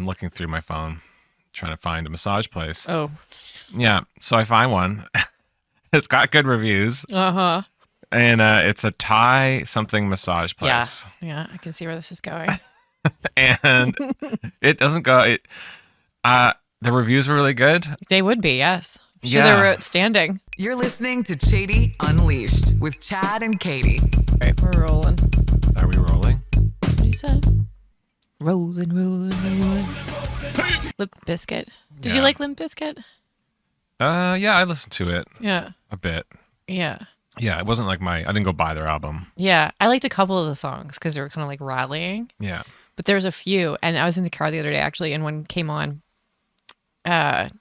I'm looking through my phone, trying to find a massage place. Oh. Yeah, so I find one. It's got good reviews. Uh-huh. And it's a Thai something massage place. Yeah, I can see where this is going. And it doesn't go. The reviews were really good. They would be, yes. I'm sure they were outstanding. You're listening to Chatie Unleashed with Chad and Katie. All right, we're rolling. Are we rolling? What did you say? Rolling. Limp Busquite. Did you like Limp Busquite? Yeah, I listened to it. Yeah. A bit. Yeah. Yeah, it wasn't like I didn't go buy their album. Yeah, I liked a couple of the songs because they were kind of like rallying. Yeah. But there was a few, and I was in the car the other day actually, and one came on, and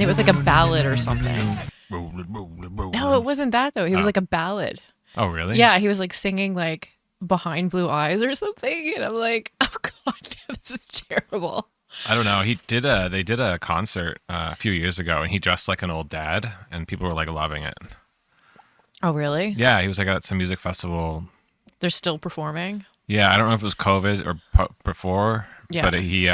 it was like a ballad or something. No, it wasn't that though. He was like a ballad. Oh, really? Yeah, he was like singing like Behind Blue Eyes or something, and I'm like, oh god, this is terrible. I don't know. They did a concert a few years ago, and he dressed like an old dad, and people were like loving it. Oh, really? Yeah, he was like at some music festival. They're still performing? Yeah, I don't know if it was COVID or before, but he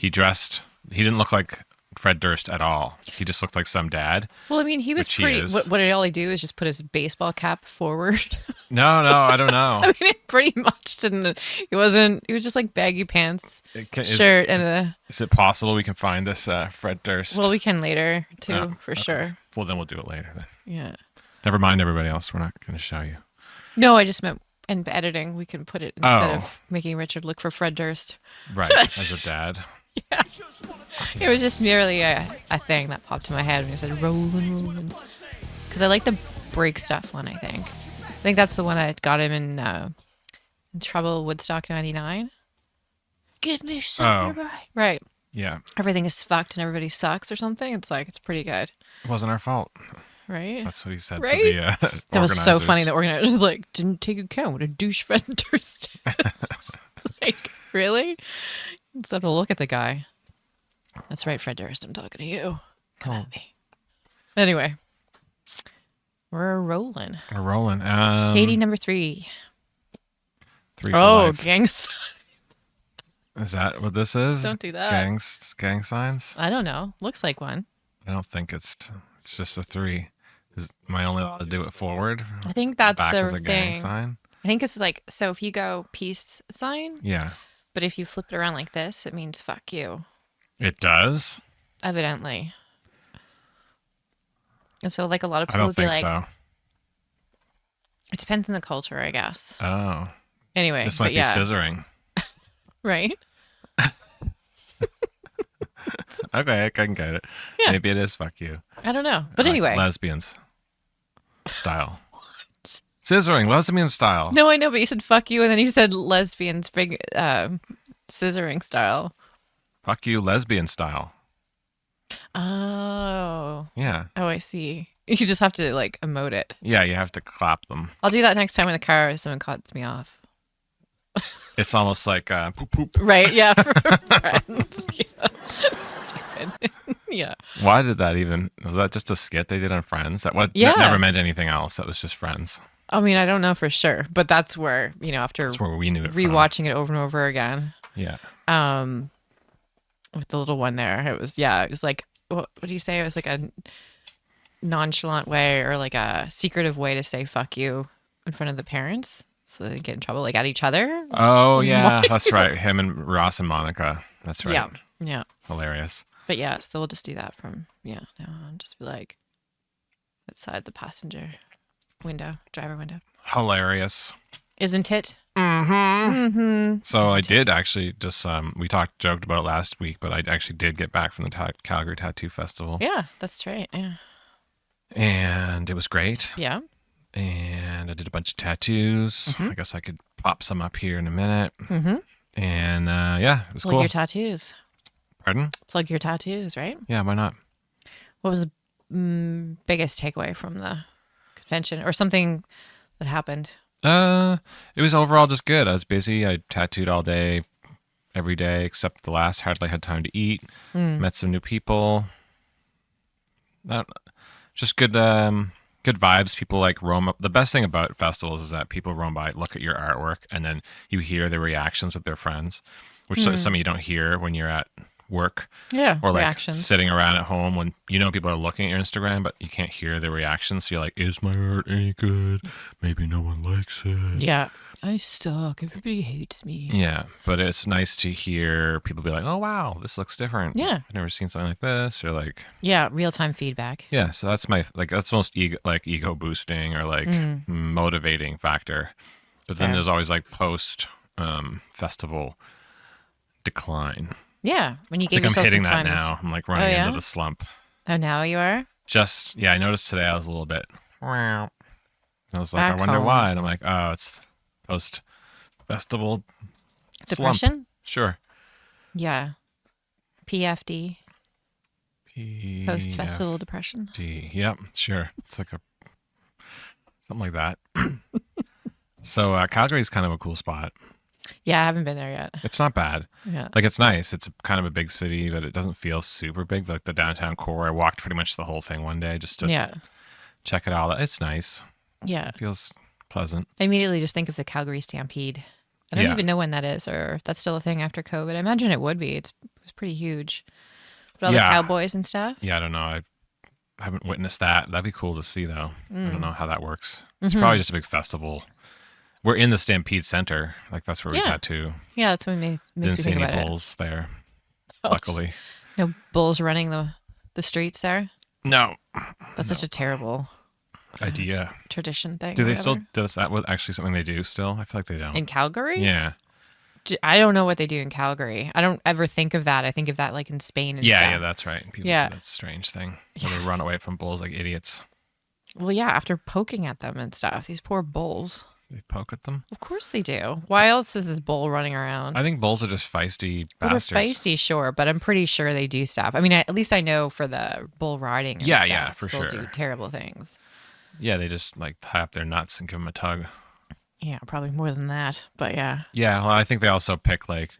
dressed. He didn't look like Fred Durst at all. He just looked like some dad. Well, I mean, he was pretty. What did all he do is just put his baseball cap forward? No, I don't know. I mean, it pretty much didn't. He was just like baggy pants, shirt, and a. Is it possible we can find this Fred Durst? Well, we can later too, for sure. Well, then we'll do it later. Then. Yeah. Never mind everybody else. We're not going to show you. No, I just meant in editing we can put it instead of making Richard look for Fred Durst. Right, as a dad. Yeah. It was just merely a thing that popped in my head when you said rolling. Because I like the break stuff one, I think. I think that's the one that got him in trouble, Woodstock 99. Give me some right. Yeah. Everything is fucked and everybody sucks or something. It's like, it's pretty good. It wasn't our fault. Right? That's what he said right? to the That was so funny. The organizers like didn't take account what a douche Fred Durst is. Like, really? Instead of look at the guy. That's right, Fred Durst. I'm talking to you. Come at me. Anyway, we're rolling. Katie number 3. 3 for life. Gang signs. Is that what this is? Don't do that. Gang signs? I don't know. Looks like one. I don't think it's just a 3. Am I only allowed to do it forward? I think that's back the as a thing. gang sign? I think it's like, so if you go peace sign. Yeah. But if you flip it around like this, it means fuck you. It does? Evidently. And so like a lot of I people don't would be think like, so. It depends on the culture, I guess. Oh. Anyway. This might be scissoring. Right? Okay, I can get it. Yeah. Maybe it is fuck you. I don't know. But anyway. Lesbians style. What? Scissoring, lesbian style. No, I know, but you said fuck you and then you said lesbians, big scissoring style. Fuck you, lesbian style. Oh. Yeah. Oh, I see. You just have to like emote it. Yeah, you have to clap them. I'll do that next time in the car if someone cuts me off. It's almost like poop poop. Right, yeah, for friends. Yeah. Stupid. Yeah. Why did that even? Was that just a skit they did on Friends? That never meant anything else. That was just Friends. I mean, I don't know for sure, but that's where, after that's where we knew it rewatching it over and over again. Yeah. With the little one there, it was like, what do you say? It was like a nonchalant way or like a secretive way to say fuck you in front of the parents. So they get in trouble, like at each other. Oh, yeah. That's right. Him and Ross and Monica. That's right. Yeah. Hilarious. But yeah, so we'll just do that from, now on. Just be like, outside the driver window. Hilarious. Isn't it? Mm-hmm. So I did actually just, we joked about it last week, but I actually did get back from the Calgary Tattoo Festival. Yeah, that's right. Yeah. And it was great. Yeah. And I did a bunch of tattoos. I guess I could pop some up here in a minute. Mm-hmm. And it was cool. Plug your tattoos. Pardon? Plug your tattoos, right? Yeah, why not? What was the biggest takeaway from the convention or something that happened? It was overall just good. I was busy. I tattooed all day, every day, except the last. Hardly had time to eat. Met some new people. Just good. Good vibes. People like roam up. The best thing about festivals is that people roam by, look at your artwork, and then you hear their reactions with their friends, which is something you don't hear when you're at work. Yeah, Or like reactions. sitting around at home when people are looking at your Instagram, but you can't hear their reactions. So you're like, is my art any good? Maybe no one likes it. Yeah. I suck. Everybody hates me. Yeah, but it's nice to hear people be like, oh, wow, this looks different. Yeah. I've never seen something like this. Or like, Yeah, real-time feedback. yeah, so that's that's the most ego boosting or like motivating factor. But then Fair. there's always like post festival decline. Yeah, when you I gave think I'm yourself some hitting that time. now. I'm like running yeah? into the slump. Oh, now you are? I noticed today I was a little bit. I was like, Back I wonder home. why. And I'm like, oh, it's post festival slump. Depression? Sure. Yeah. PFD. Post-festival depression. Yep, sure. It's like something like that. So Calgary's kind of a cool spot. Yeah, I haven't been there yet. It's not bad. Yeah. Like it's nice. It's kind of a big city, but it doesn't feel super big. Like the downtown core, I walked pretty much the whole thing one day just to check it out. It's nice. Yeah. It feels pleasant. I immediately just think of the Calgary Stampede. I don't even know when that is or if that's still a thing after COVID. I imagine it would be. It was pretty huge. With all the cowboys and stuff. Yeah, I don't know. I haven't witnessed that. That'd be cool to see, though. I don't know how that works. Mm-hmm. It's probably just a big festival. We're in the Stampede Center. Like, that's where we tattoo. Yeah, that's what makes me Didn't see think any about bulls there, Oh, luckily. No bulls running the streets there. No. That's such a terrible idea. tradition thing. Do they or still, whatever. does that was actually something they do still? I feel like they don't. In Calgary? Yeah. I don't know what they do in Calgary. I don't ever think of that. I think of that like in Spain and stuff. Yeah, that's right. People do that strange thing where they run away from bulls like idiots. Well, yeah, after poking at them and stuff. These poor bulls. They poke at them. Of course they do. Why else is this bull running around? I think bulls are just feisty Well, bastards. they're feisty, sure, but I'm pretty sure they do stuff. I mean, at least I know for the bull riding and stuff. Yeah, for they'll sure. do terrible things. Yeah, they just like tie up their nuts and give them a tug. Yeah, probably more than that, but yeah. Yeah, well, I think they also pick like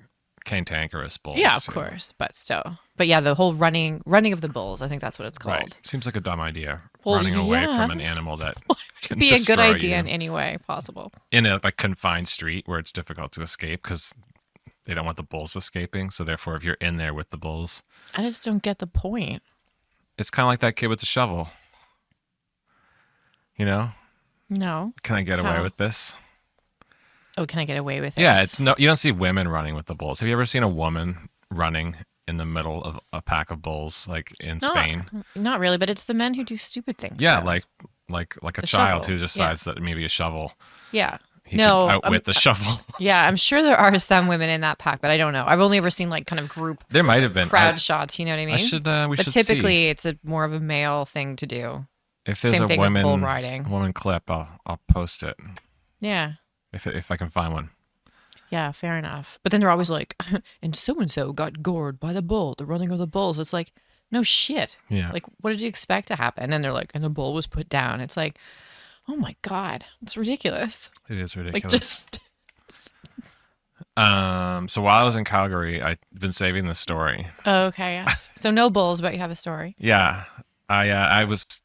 cantankerous bulls. Yeah, of course, but still. But yeah, the whole running of the bulls, I think that's what it's called. Right. Seems like a dumb idea. Well, running away yeah. from an animal that can Be a good destroy idea you in any way possible. in a like confined street where it's difficult to escape because they don't want the bulls escaping. So therefore, if you're in there with the bulls, I just don't get the point. it's kind of like that kid with the shovel. You know, No. can I get away How? with this? Oh, can I get away with it? Yeah, it's no. You don't see women running with the bulls. Have you ever seen a woman running in the middle of a pack of bulls, like in Spain? Not really, but it's the men who do stupid things. Yeah, though. like a The child shovel, who decides that maybe a shovel. Yeah. He No, could outwit the shovel. Yeah, I'm sure there are some women in that pack, but I don't know. I've only ever seen like kind of group There might have been crowd shots, you know what I mean? I should. We but should typically it's a more of a male thing to do. If there's Same a thing with bull riding. woman clip, I'll post it Yeah. if I can find one. Yeah, fair enough. But then they're always like, and so got gored by the bull, the running of the bulls. It's like, no shit. Yeah. Like, what did you expect to happen? And they're like, and the bull was put down. It's like, oh my God, it's ridiculous. It is Like, ridiculous. just. So while I was in Calgary, I've been saving the story. Oh, okay, yes. So no bulls, but you have a story. Yeah, I was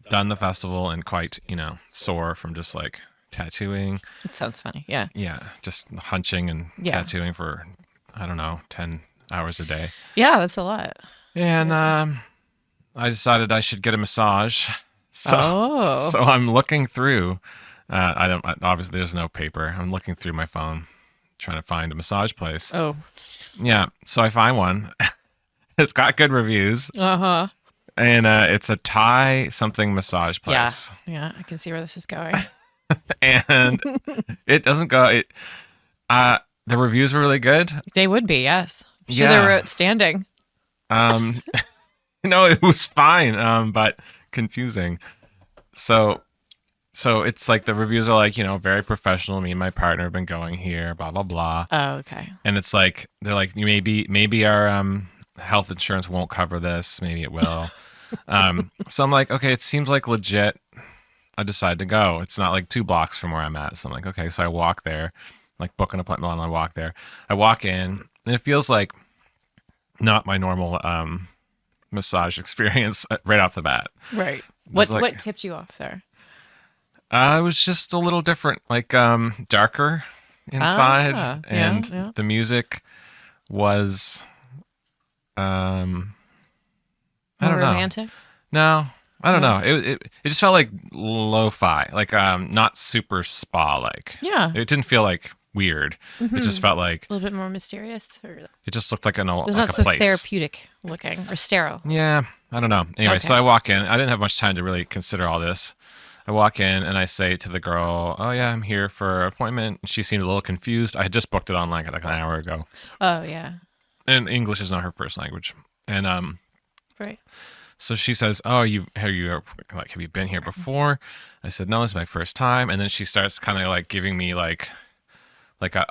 done the festival and quite sore from just like tattooing. It sounds funny. Yeah. Yeah, just hunching and tattooing for I don't know 10 hours a day. Yeah, that's a lot. And I decided I should get a massage. So Oh. I'm looking through. Obviously there's no paper. I'm looking through my phone, trying to find a massage place. Oh. Yeah, so I find one. It's got good reviews, Uh-huh. and it's a Thai something massage place. Yeah, I can see where this is going. And it doesn't go. The reviews were really good. They would be, yes. I'm sure they were outstanding. It was fine, but confusing. So it's like the reviews are like, very professional. Me and my partner have been going here, blah, blah, blah. Oh, okay. And it's like, they're like, maybe our health insurance won't cover this. Maybe it will. So I'm like, okay, it seems like legit. I decide to go. It's not like 2 blocks from where I'm at. So I'm like, okay. So I walk there, like book an appointment and I walk there. I walk in and it feels like not my normal massage experience right off the bat. Right. It's What like- tipped you off there? It was just a little different, like darker inside, Ah, and yeah. the music was, I More don't know. romantic? No, I don't No? know. It just felt like lo-fi, like not super spa like. Yeah. It didn't feel like weird. It just felt like A little bit more mysterious. Or it it just looked like was like not a so place. therapeutic looking or sterile. Yeah, I don't know. Anyway, so Okay. I walk in. I didn't have much time to really consider all this. I walk in and I say to the girl, "Oh yeah, I'm here for an appointment." And she seemed a little confused. I had just booked it online like an hour ago, Oh, yeah. and English is not her first language. And Right. so she says, "Oh, have you been here before?" I said, "No, it's my first time." And then she starts kind of like giving me like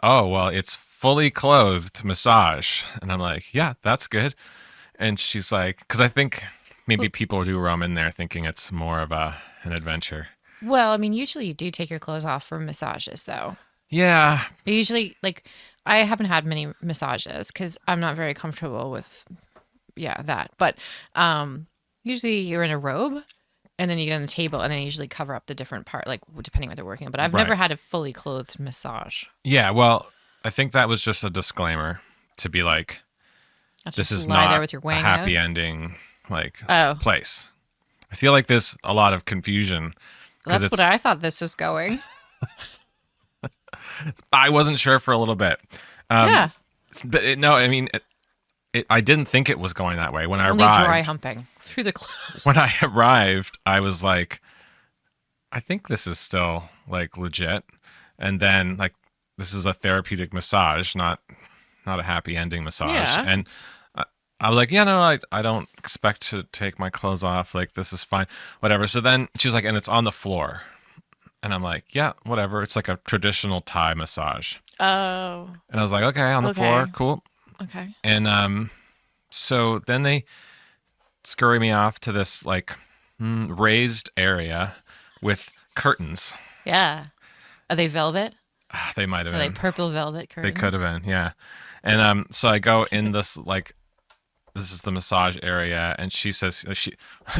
oh well, it's fully clothed massage, and I'm like, "Yeah, that's good." And she's like, because I think maybe people do roam in there thinking it's more of an adventure. Well, I mean, usually you do take your clothes off for massages, though. Yeah, Usually, like, I haven't had many massages because I'm not very comfortable with, that. But usually you're in a robe and then you get on the table and then you usually cover up the different part, like, depending what they're working on. But I've never Right. had a fully clothed massage. yeah. Well, I think that was just a disclaimer to be like, That's this just is lie not there with your a wang happy out. ending like Oh, place. I feel like there's a lot of confusion. 'Cause that's what I thought this was going. I wasn't sure for a little bit. Yeah. But no, I mean, I didn't think it was going that way when I Only dry arrived. humping through the clothes. When I arrived, I was like, I think this is still like legit. And then like this is a therapeutic massage, not a happy ending massage. Yeah. And I was like, yeah, no, I don't expect to take my clothes off. Like this is fine, whatever. So then she's like, and it's on the floor. And I'm like, yeah, whatever. It's like a traditional Thai massage. Oh, And I was like, okay, on the floor, Okay. cool. okay. And so then they scurry me off to this like raised area with curtains. Yeah. Are they velvet? They might have Are they been. purple velvet They curtains? could have been, yeah. And so I go in this like this is the massage area, and she says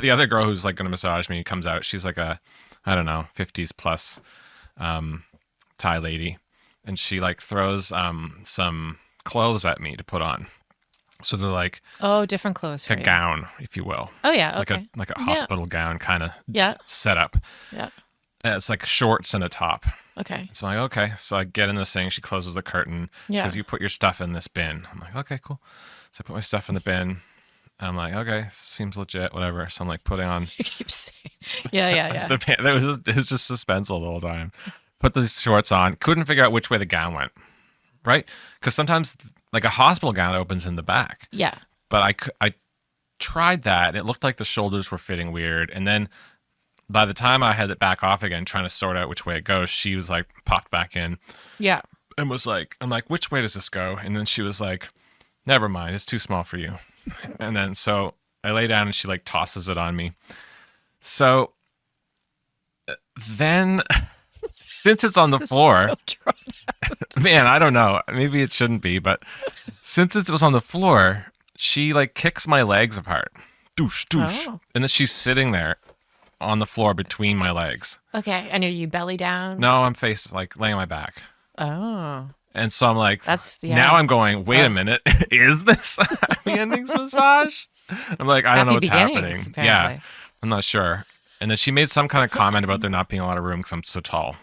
the other girl who's like going to massage me comes out. She's like a I don't know 50s plus Thai lady, and she like throws some clothes at me to put on. So they're like Oh, different clothes for a you. gown, if you will, Oh, yeah. like Okay. a Yeah. hospital gown kind of Yeah. setup. Yeah. It's like shorts and a top. Okay. So I'm like, okay. So I get in this thing. She closes the curtain. She Yeah. goes, you put your stuff in this bin. I'm like, okay, cool. So I put my stuff in the bin. I'm like, okay, seems legit, whatever. So I'm like putting on You keep saying. Yeah. Yeah. Yeah. the pants. It was just suspenseful the whole time. Put these shorts on. Couldn't figure out which way the gown went. Right? Because sometimes like a hospital gown opens in the back. Yeah. But I tried that. It looked like the shoulders were fitting weird. And then by the time I had it back off again, trying to sort out which way it goes, she was like popped back in Yeah. and was like, I'm like, which way does this go? And then she was like, never mind, it's too small for you. And then so I lay down and she like tosses it on me. So then since it's on the floor, So drawn out. man, I don't know. Maybe it shouldn't be, but since it was on the floor, she like kicks my legs apart. Doosh, doosh. Oh. And then she's sitting there on the floor between my legs. Okay. And are you belly down? No, I'm like laying on my back. Oh. And so I'm like, That's yeah. now I'm going, wait Oh. a minute, is this a happy endings massage? I'm like, I don't know Happy what's beginnings, happening. Yeah, apparently. I'm not sure. And then she made some kind of comment about there not being a lot of room because I'm so tall.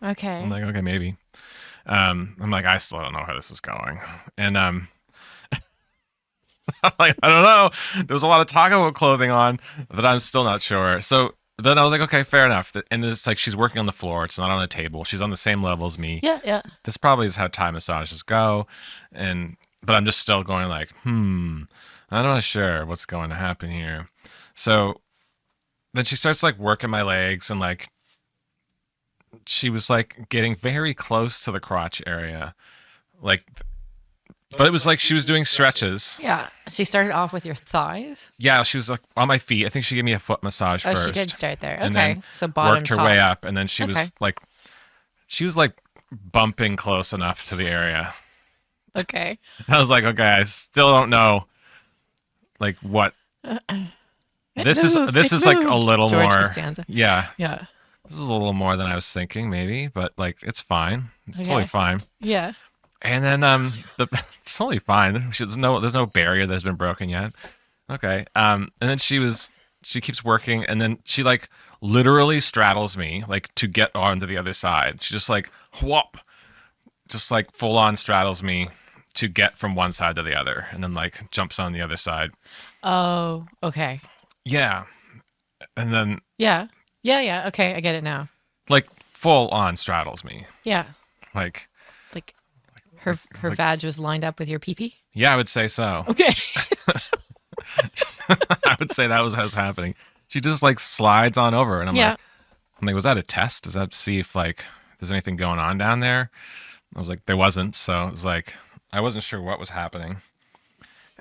Okay. I'm like, okay, maybe. I'm like, I still don't know how this is going. And I'm like, I don't know. There was a lot of talk about clothing on, but I'm still not sure. So then I was like, okay, fair enough. And it's like she's working on the floor. It's not on a table. She's on the same level as me. Yeah. Yeah. This probably is how Thai massages go. But I'm just still going like, I'm not sure what's going to happen here. So then she starts like working my legs and like she was like getting very close to the crotch area. Like, but it was like she was doing stretches. Yeah. She started off with your thighs. Yeah, she was like on my feet. I think she gave me a foot massage Oh, first. she did start there. and Okay. then So bottom worked her top. way up, and then she was Okay. like bumping close enough to the area. Okay. I was like, okay, I still don't know, like what. This is like a little George more. Costanza. Yeah, Yeah. this is a little more than I was thinking, maybe, but like it's fine. It's totally Okay. fine. Yeah. And then it's totally fine. There's no barrier that's been broken yet. Okay. And then she keeps working, and then she like literally straddles me like to get onto the other side. She just like whop, just like full on straddles me to get from one side to the other, and then like jumps on the other side. Oh, okay. Yeah. And then Yeah. Yeah. Okay, I get it now. like full on straddles me. Yeah. Like Like her vag was lined up with your pee-pee? yeah, I would say so. Okay. I would say that was what was happening. She just like slides on over, and I'm like, was that a test? Does that to see if like there's anything going on down there? I was like, there wasn't. So it was like I wasn't sure what was happening,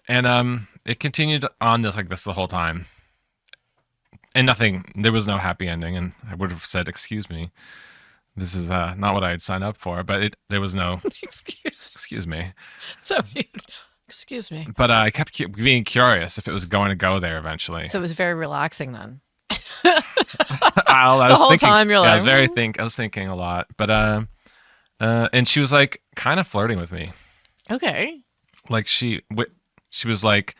and it continued on this the whole time, and nothing. There was no happy ending, and I would have said, "Excuse me, this is not what I had signed up for." But there was no excuse me. Sorry. Excuse me. But I kept being curious if it was going to go there eventually. So it was very relaxing then. I was whole thinking, time you're yeah, like, I was thinking a lot, but and she was like kind of flirting with me. Okay. Like she was like,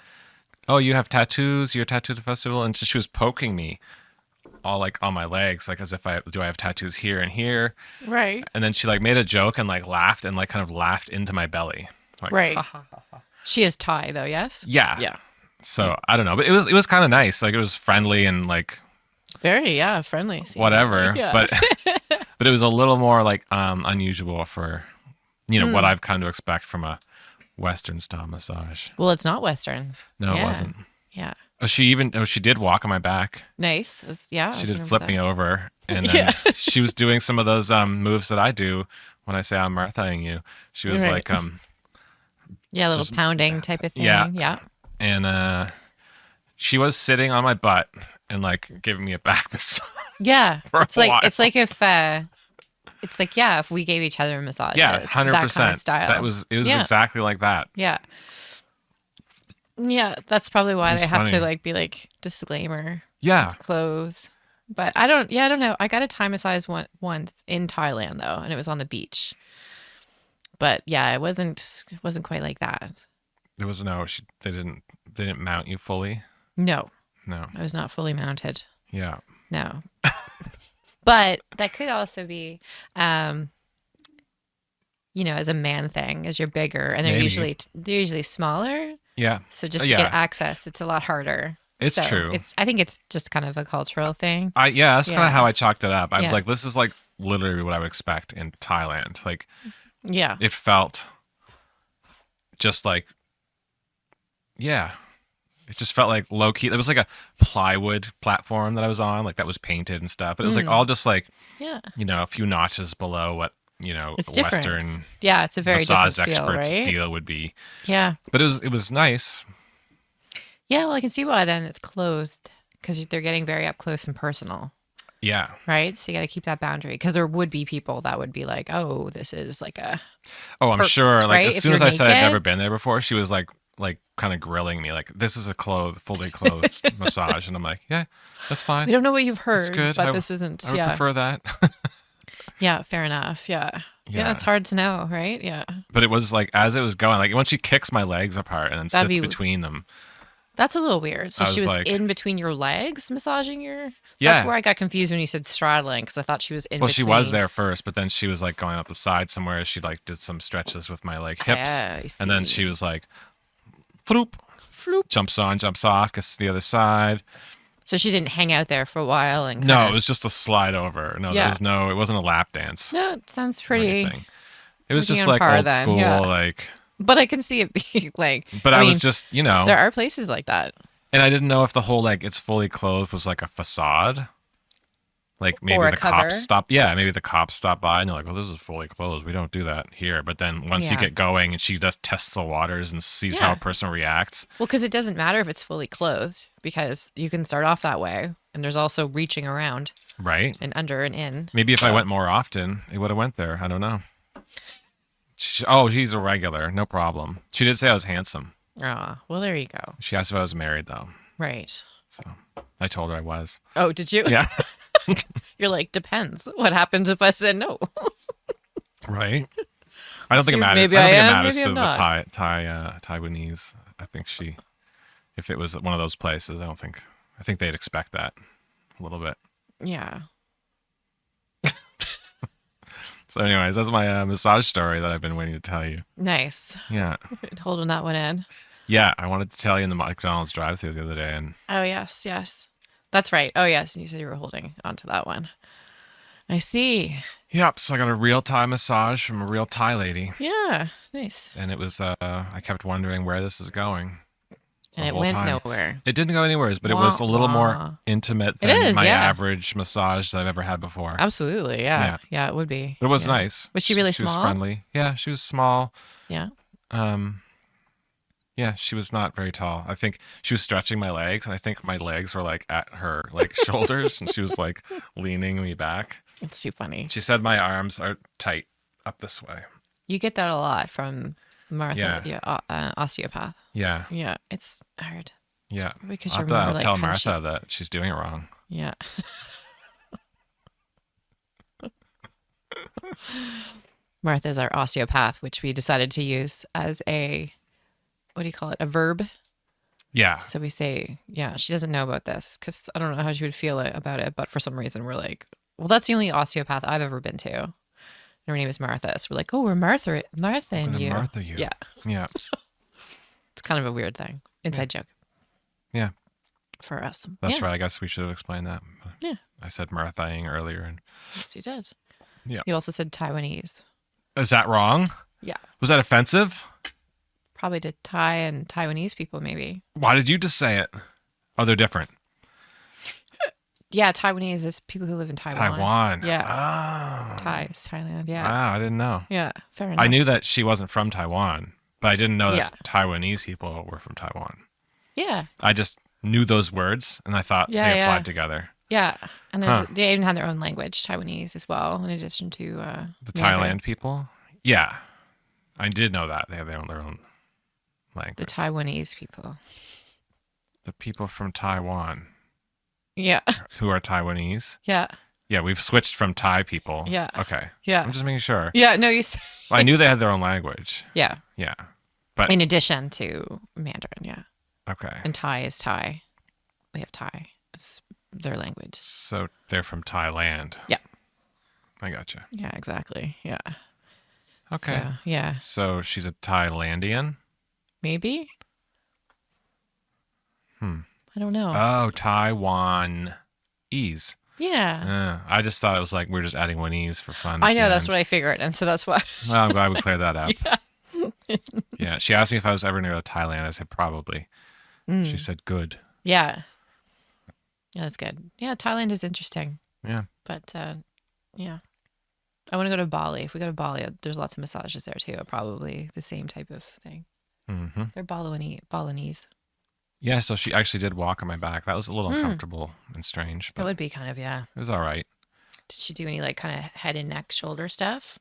"Oh, you have tattoos? You're a tattoo festival?" And so she was poking me all like on my legs, like as if I have tattoos here and here. Right. And then she like made a joke and like laughed and like kind of laughed into my belly. Like, Right. She is Thai though, yes? Yeah. Yeah. So I don't know, but it was kind of nice. Like it was friendly and like Very, friendly. whatever. Yeah. But it was a little more like unusual for what I've come to expect from a Western style massage. Well, it's not Western. No, Yeah. it wasn't. Yeah. She did walk on my back. Nice. It was, She did flip me over, and then Yeah. she was doing some of those moves that I do when I say I'm marathoning you. She was Right. like Yeah, a little just- pounding type of thing. yeah. Yeah. and she was sitting on my butt and like giving me a back massage. Yeah. for a It's like while. if we gave each other massages. Yeah, that 100%. kind of style. It was Yeah. exactly like that. Yeah. Yeah, that's probably why It's they have to funny. like be like disclaimer, Yeah. clothes. But I don't know. I got a Thai massage once in Thailand though, and it was on the beach. But yeah, it wasn't quite like that. There was they didn't mount you fully. No, No. I was not fully mounted. Yeah. No. But that could also be as a man thing, as you're bigger and they're Maybe. usually smaller. Yeah. So just to Yeah. get access, it's a lot harder. It's So true. I think it's just kind of a cultural thing. That's kind Yeah. of how I chalked it up. I was Yeah. like, this is like literally what I would expect in Thailand. Like Yeah. it felt just like, yeah, it just felt like low key. There was like a plywood platform that I was on, like that was painted and stuff. But it was like all just like, Yeah. a few notches below what, It's different. Western Yeah, it's a very massage different feel, experts right? deal would be. Yeah. But it was nice. Yeah, well, I can see why then it's closed because they're getting very up close and personal, Yeah. right? So you got to keep that boundary because there would be people that would be like, oh, this is like a Oh, I'm perks, sure. Like right? as If soon as you're I said I'd naked. never been there before, she was like kind of grilling me, like, this is a fully clothed massage, and I'm like, yeah, that's fine. we don't know what you've That's heard, good. but this isn't. I would Yeah. prefer that. Yeah, fair enough. Yeah. Yeah, Yeah. it's hard to know, right? Yeah. But it was like as it was going, like when she kicks my legs apart and then That'd sits be- between them. That's a little weird. So I she was was like- in between your legs massaging your. Yeah. That's where I got confused when you said straddling because I thought she was in Well, between. she was there first, but then she was like going up the side somewhere. She like did some stretches with my like hips, I and then see. she was like, floop, Floop. jumps on, jumps off, gets to the other side. So she didn't hang out there for a while and. No, kinda- it was just a slide over. No, Yeah. it wasn't a lap dance. No, it sounds or pretty. anything. It was pretty just on like par old then, school, yeah. like. But I can see it being like. But I mean, was just, there are places like that. and I didn't know if the whole like it's fully clothed was like a facade. Like maybe Or a the cover. cops stop. Yeah, maybe the cops stop by and they're like, "Well, this is fully closed. We don't do that here." But then once you Yeah. get going and she just tests the waters and sees how Yeah. a person reacts. Well, because it doesn't matter if it's fully clothed because you can start off that way, and there's also reaching around Right. and under and in. Maybe if I So- went more often, it would have went there. I don't know. Oh, he's a regular. No problem. She did say I was handsome. Ah, well, there you go. She asked if I was married though. Right. So I told her I was. Oh, did you? Yeah. You're like, depends. What happens if I said no? Right. I don't think it matters. Maybe I don't I think it am, matters maybe to I'm the not. Taiwanese. I think if it was one of those places, I think they'd expect that a little bit. Yeah. So anyways, that's my massage story that I've been waiting to tell you. Nice. Yeah. Holding that one in. Yeah, I wanted to tell you in the McDonald's drive-thru the other day, and Oh, yes, yes. That's right. Oh, yes. And you said you were holding onto that one. I see. yep. So I got a real Thai massage from a real Thai lady, Yeah. Nice. and it was. I kept wondering where this is going the And it whole went time. nowhere. It didn't go anywhere, but it Wah, was a little wah. more intimate It than is, my yeah. average massage that I've ever had before. Absolutely. Yeah. Yeah. Yeah, it would be. But it was Yeah. nice. Was she really She was small? friendly. Yeah, she was small. Yeah. Yeah, she was not very tall. I think she was stretching my legs, and I think my legs were like at her like shoulders, and she was like leaning me back. It's too funny. She said my arms are tight up this way. You get that a lot from Martha, Yeah. osteopath. Yeah, Yeah. It's hard. yeah. Because I'll you're more like tell hunchy. Martha that she's doing it wrong. Yeah. Martha's our osteopath, which we decided to use as a, what do you call it? A verb. Yeah, So we say, yeah, she doesn't know about this because I don't know how she would feel about it. But for some reason, we're like, well, that's the only osteopath I've ever been to. And her name is Martha. So we're like, oh, we're Martha and I'm gonna you. Martha you. Yeah. Yeah, It's kind of a weird thing. Inside joke yeah. for us. That's Yeah. right. I guess we should have explained that. Yeah. I said Marthaing earlier, and Yes, you did. Yeah. You also said Taiwanese. is that wrong? Yeah. Was that offensive? Probably to Thai and Taiwanese people, maybe. Why did you just say it? Oh, they're different. Yeah, Taiwanese is people who live in Taiwan. Taiwan. Yeah. Oh. Thai is Thailand. Yeah. Wow, I didn't know. Yeah. Fair enough. I knew that she wasn't from Taiwan, but I didn't know that Yeah. Taiwanese people were from Taiwan. Yeah. I just knew those words, and I thought Yeah, they applied yeah. together. Yeah. And they even had their own language, Taiwanese as well, in addition to The Mandarin. Thailand people? Yeah. I did know that. They have their own The language. Taiwanese people. The people from Taiwan Yeah. who are Taiwanese. Yeah. Yeah, we've switched from Thai people. Yeah. Okay. Yeah. I'm just making sure. Yeah. No, you said. Well, I knew they had their own language. Yeah. Yeah. But In addition to Mandarin. Yeah. okay. And Thai is Thai. We have Thai. It's their language. So they're from Thailand. Yeah. I gotcha. Yeah, exactly. Yeah. Okay. So, yeah. So she's a Thailandian? Maybe. I don't know. Oh, Taiwan ease. Yeah. I just thought it was like we're just adding one ease for fun. I know, that's what I figured. And so that's why. Well, I'm glad we cleared that up. Yeah. She asked me if I was ever going to go to Thailand. I said probably. She said good. Yeah. Yeah, that's good. Yeah, Thailand is interesting. Yeah. But yeah. I want to go to Bali. If we go to Bali, there's lots of massages there too. Probably the same type of thing. Mm-hmm. They're Balinese. Yeah. So she actually did walk on my back. That was a little uncomfortable and strange, That but would be kind of, yeah. it was all right. Did she do any like kind of head and neck, shoulder stuff?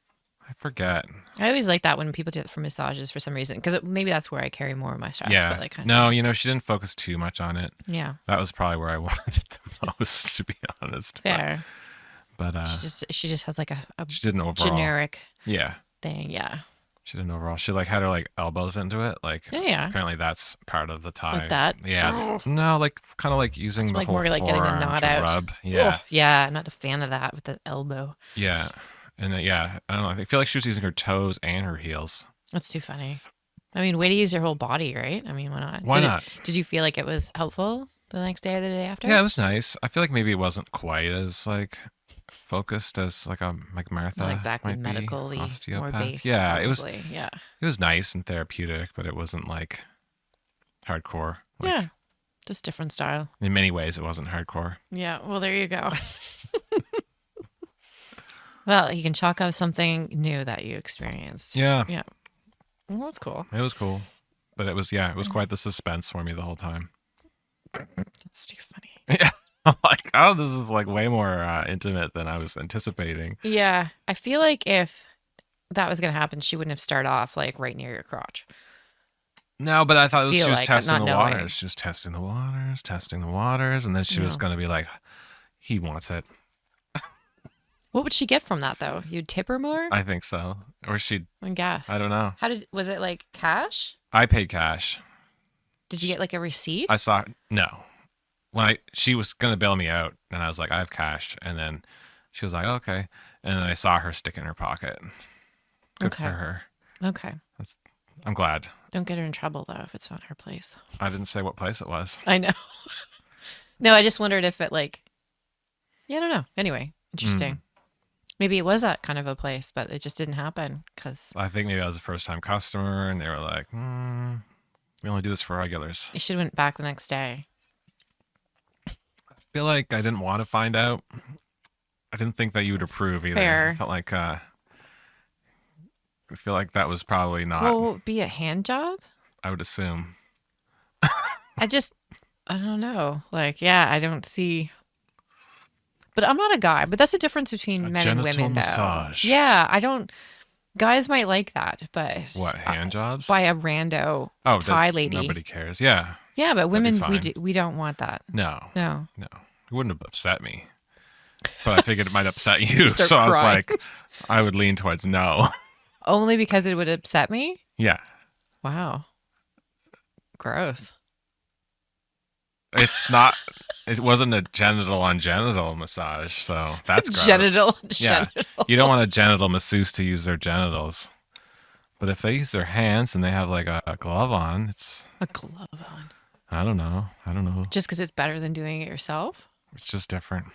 I forget. I always like that when people do it for massages for some reason, because maybe that's where I carry more of my stress. Yeah. But like kind No, she didn't focus too much on it. yeah, That was probably where I wanted it the most, to be honest. fair. But She just has like a she did an overall. generic Yeah. thing. Yeah. She did an overall. She like had her like elbows into it. Like Yeah. apparently that's part of the Thai. Like that? Yeah. No, like kind of like using It's the like whole more like getting a forearm knot to out. rub. Yeah. Oh, yeah. I'm not a fan of that with the elbow. Yeah. And yeah, I don't know. I feel like she was using her toes and her heels. That's too funny. I mean, way to use your whole body, right? I mean, why not? Why not? Did you feel like it was helpful the next day or the day after? Yeah, it was nice. I feel like maybe it wasn't quite as like focused as like Martha. Not exactly might be, medically more osteopath. based. Yeah, probably. Yeah. it was nice and therapeutic, but it wasn't like hardcore. Like, Yeah. Just different style. In many ways, it wasn't hardcore. Yeah. Well, there you go. Well, you can chalk up something new that you experienced. Yeah. Yeah. Well, that's cool. It was cool. But it was quite the suspense for me the whole time. That's too funny. Yeah. I'm like, oh, this is like way more intimate than I was anticipating. Yeah. I feel like if that was going to happen, she wouldn't have started off like right near your crotch. No, but I thought she was but testing not the knowing. waters. She was testing the waters, and then she was No. going to be like, he wants it. What would she get from that though? You'd tip her more? I think so. Or she'd, I guess. I don't know. Was it like cash? I paid cash. Did you get like a receipt? I saw, no. She was going to bail me out, and I was like, I have cash. And then she was like, okay. And then I saw her stick in her pocket. Good for her. Okay. I'm glad. Don't get her in trouble though if it's not her place. I didn't say what place it was. I know. No, I just wondered if it like, yeah, I don't know. Anyway, interesting. Maybe it was that kind of a place, but it just didn't happen because I think maybe I was a first-time customer, and they were like, we only do this for regulars. you should have went back the next day. I feel like I didn't want to find out. I didn't think that you would approve either. Fair. I felt like I feel like that was probably not. Well, would it be a hand job? I would assume. I don't know. Like, yeah, I don't see. But I'm not a guy. But that's a difference between men and women, though. Massage. Yeah, I don't. Guys might like that, but What, hand jobs? by a rando Oh, Thai lady. Nobody cares. Yeah. Yeah, but women, fine. we don't want that. No. No. It wouldn't have upset me. But I figured it might upset you. Start So I was crying. like, I would lean towards no. Only because it would upset me? Yeah. Wow. Gross. It wasn't a genital on genital massage, so that's gross. Genital. Yeah. You don't want a genital masseuse to use their genitals. But if they use their hands and they have like a glove on, it's, A glove on. I don't know. Just because it's better than doing it yourself? It's just different.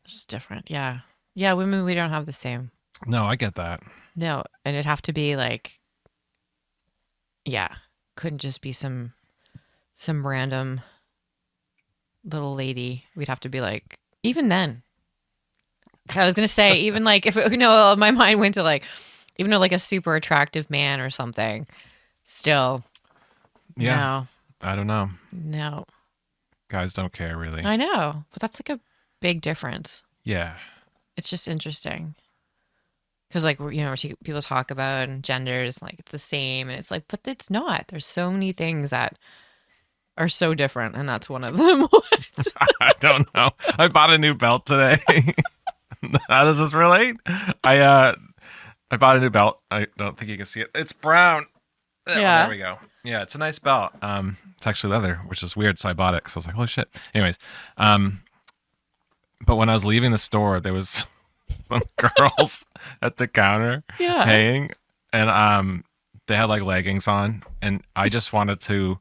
It's just different. Yeah. Yeah, women, we don't have the same. No, I get that. No. And it'd have to be like, yeah, couldn't just be some random little lady. We'd have to be like, even then. I was going to say, even like, if, my mind went to like, even though like a super attractive man or something, still, Yeah. I don't know. no. Guys don't care really. I know, but that's like a big difference. Yeah. It's just interesting. Because like, people talk about and genders, like it's the same. And it's like, but it's not. There's so many things that are so different. And that's one of them. I don't know. I bought a new belt today. How does this relate? I bought a new belt. I don't think you can see it. It's brown. Oh, Yeah. there we go. Yeah, it's a nice belt. It's actually leather, which is weird. So I bought it because I was like, holy shit. Anyways, but when I was leaving the store, there was some girls at the counter Yeah. paying, and they had like leggings on, and I just wanted to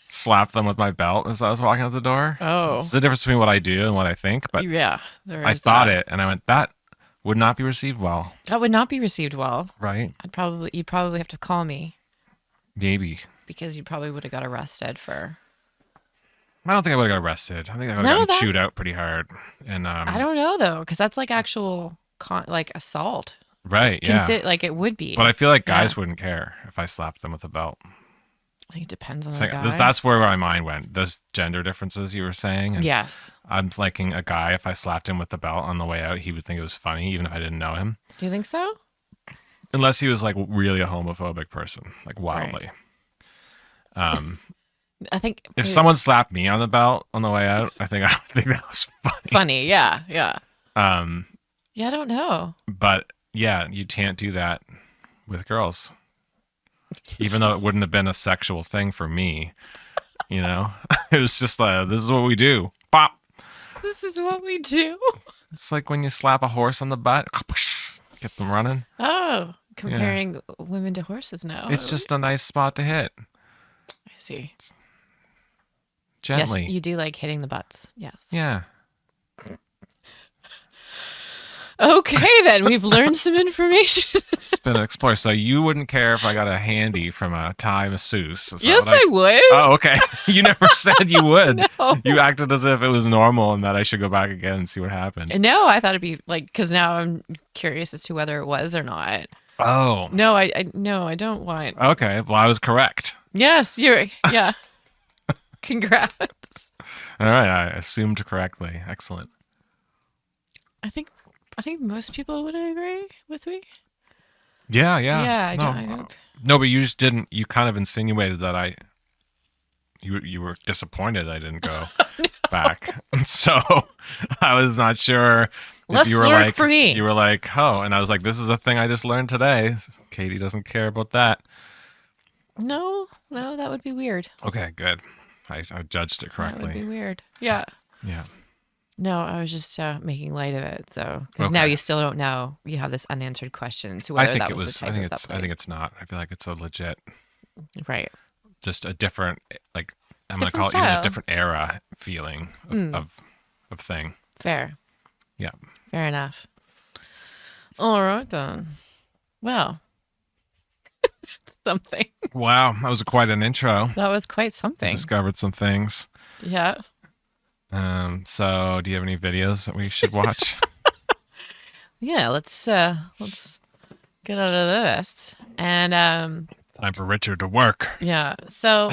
slap them with my belt as I was walking out the door. Oh. It's the difference between what I do and what I think, but Yeah. I thought it, and I went, that would not be received well, That would not be received well. right? You'd probably have to call me Maybe. because you probably would have got arrested for. I don't think I would have got arrested. I think I would No, have gotten that- chewed out pretty hard. And I don't know though, because that's like actual like assault. right, yeah. Like it would be. But I feel like guys Yeah. wouldn't care if I slapped them with a belt. I think it depends on It's the like, guy. that's where my mind went. Those gender differences you were saying. And Yes. I'm liking a guy, if I slapped him with the belt on the way out, he would think it was funny, even if I didn't know him. Do you think so? Unless he was like really a homophobic person, like wildly. I think If someone slapped me on the belt on the way out, I think that was funny. funny. Yeah. Yeah. Um, Yeah. I don't know. but yeah, you can't do that with girls. Even though it wouldn't have been a sexual thing for me, it was just this is what we do. Pop. This is what we do. It's like when you slap a horse on the butt, get them running. Oh, comparing women to horses now. It's just a nice spot to hit I see. gently. Yes, you do like hitting the butts. Yes. Yeah. Okay, then we've learned some information. It's been an explore. So you wouldn't care if I got a handy from a Thai masseuse? Is that Yes, what I would. Oh, okay. You never said you would. No. You acted as if it was normal and that I should go back again and see what happened. No, I thought it'd be like, because now I'm curious as to whether it was or not. Oh. No, I don't want. Okay. Well, I was correct. Yes, yeah. Congrats. All right. I assumed correctly. Excellent. I think most people would agree with me. Yeah. Yeah, I no, don't. No, but you just didn't. You kind of insinuated that you were disappointed I didn't go. back. So I was not sure Less if you were flirt like, for me. you were like, oh, and I was like, this is a thing I just learned today. Katie doesn't care about that. No, that would be weird. Okay, good. I judged it That would correctly. be weird. Yeah. Yeah. No, I was just making light of it. So, because now Okay. you still don't know. You have this unanswered question. So I whether think that it was was. the type I think of it's. I update. think it's not. I feel like it's a legit, Right. just a different, like I'm gonna Different call it even style. a different era feeling of thing. Fair. Yeah. Fair enough. All right then. Well, something. Wow, that was quite an intro. That was quite something. Discovered some things. Yeah. So do you have any videos that we should watch? Yeah. Let's get out of this. And Time for Richard to work. yeah. So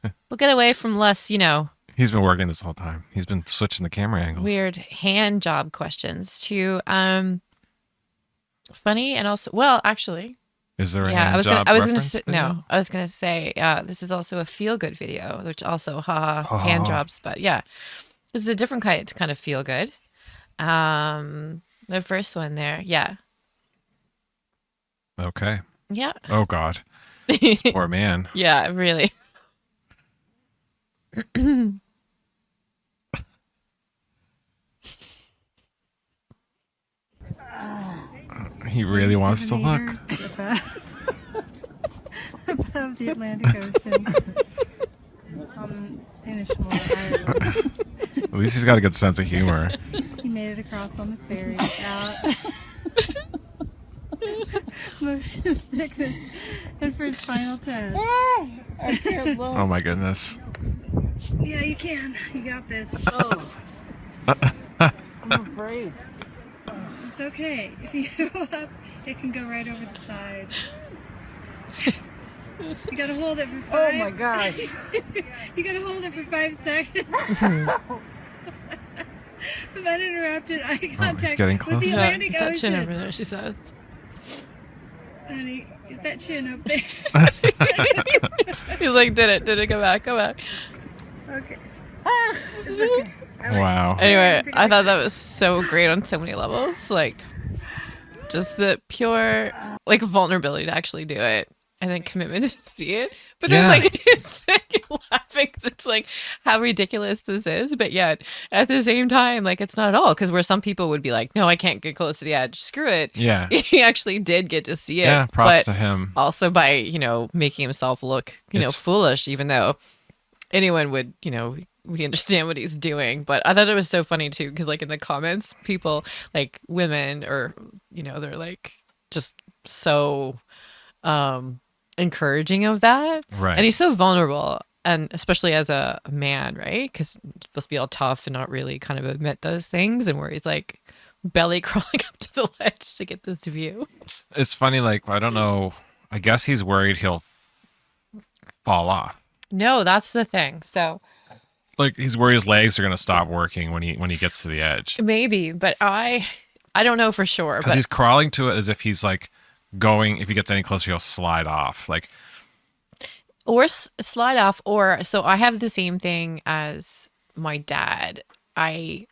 we'll get away from less, He's been working this whole time. He's been switching the camera angles. weird hand job questions to funny and also actually. Is there a Yeah, hand I was gonna. job I was gonna reference say video? no. I was gonna say this is also a feel good video, which also hand jobs, but yeah, this is a different kind of feel good. The first one there, yeah, Okay. yeah, Oh God. Poor man. yeah, really. He really wants to look. Above the Atlantic Ocean. Inishmore, Ireland. At least he's got a good sense of humor. He made it across on the ferry out. Motion sickness and for his final test. I can't look. Oh my goodness. Yeah, you can. You got this. I'm afraid. It's okay. If you go up, it can go right over the side. You gotta hold it for 5. Oh my gosh. You gotta hold it for 5 seconds. Of uninterrupted eye contact getting with closer. the Yeah, Atlantic get that chin Ocean. over there. She says. Honey, get that chin up there. He's like, did it? Go back. Okay. It's okay. Wow. Anyway, I thought that was so great on so many levels. Like, just the pure vulnerability to actually do it, and then commitment to see it. But then Yeah. it's like laughing 'cause it's like how ridiculous this is. But yet at the same time, it's not at all. Because where some people would be like, no, I can't get close to the edge. Screw it. Yeah. He actually did get to see it. Yeah. Props but to him. also by making himself look It's- foolish, even though anyone would we understand what he's doing. But I thought it was so funny too because in the comments people women or they're just so encouraging of that, Right. and he's so vulnerable, and especially as a man, right? Because he's supposed to be all tough and not really kind of admit those things, and where he's belly crawling up to the ledge to get this view. It's funny. I don't know. I guess he's worried he'll fall off. No, that's the thing. So He's worried his legs are gonna stop working when he gets to the edge. maybe, but I don't know for sure. Because But he's crawling to it as if he's going. If he gets any closer, he'll slide off. or slide off, or so I have the same thing as my dad. I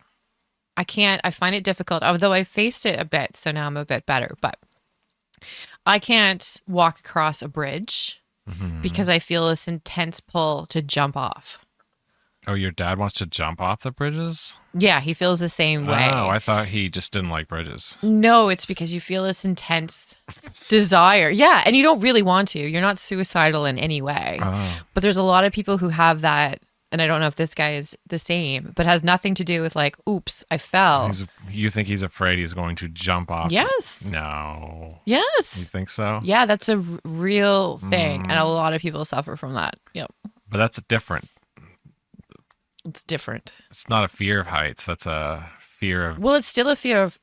can't. I find it difficult, although I faced it a bit, so now I'm a bit better. But I can't walk across a bridge because I feel this intense pull to jump off. Oh, your dad wants to jump off the bridges? Yeah, he feels the same way. Oh, I thought he just didn't like bridges. No, it's because you feel this intense desire. Yeah, and you don't really want to. You're not suicidal in any way. Oh. But there's a lot of people who have that, and I don't know if this guy is the same, but has nothing to do with oops, I fell. You think he's afraid he's going to jump off? Yes. No. You Yes. think so? Yeah, that's a real thing, and a lot of people suffer from that. Yep. But that's different. It's different. It's not a fear of heights. That's a fear of, Well, it's still a fear of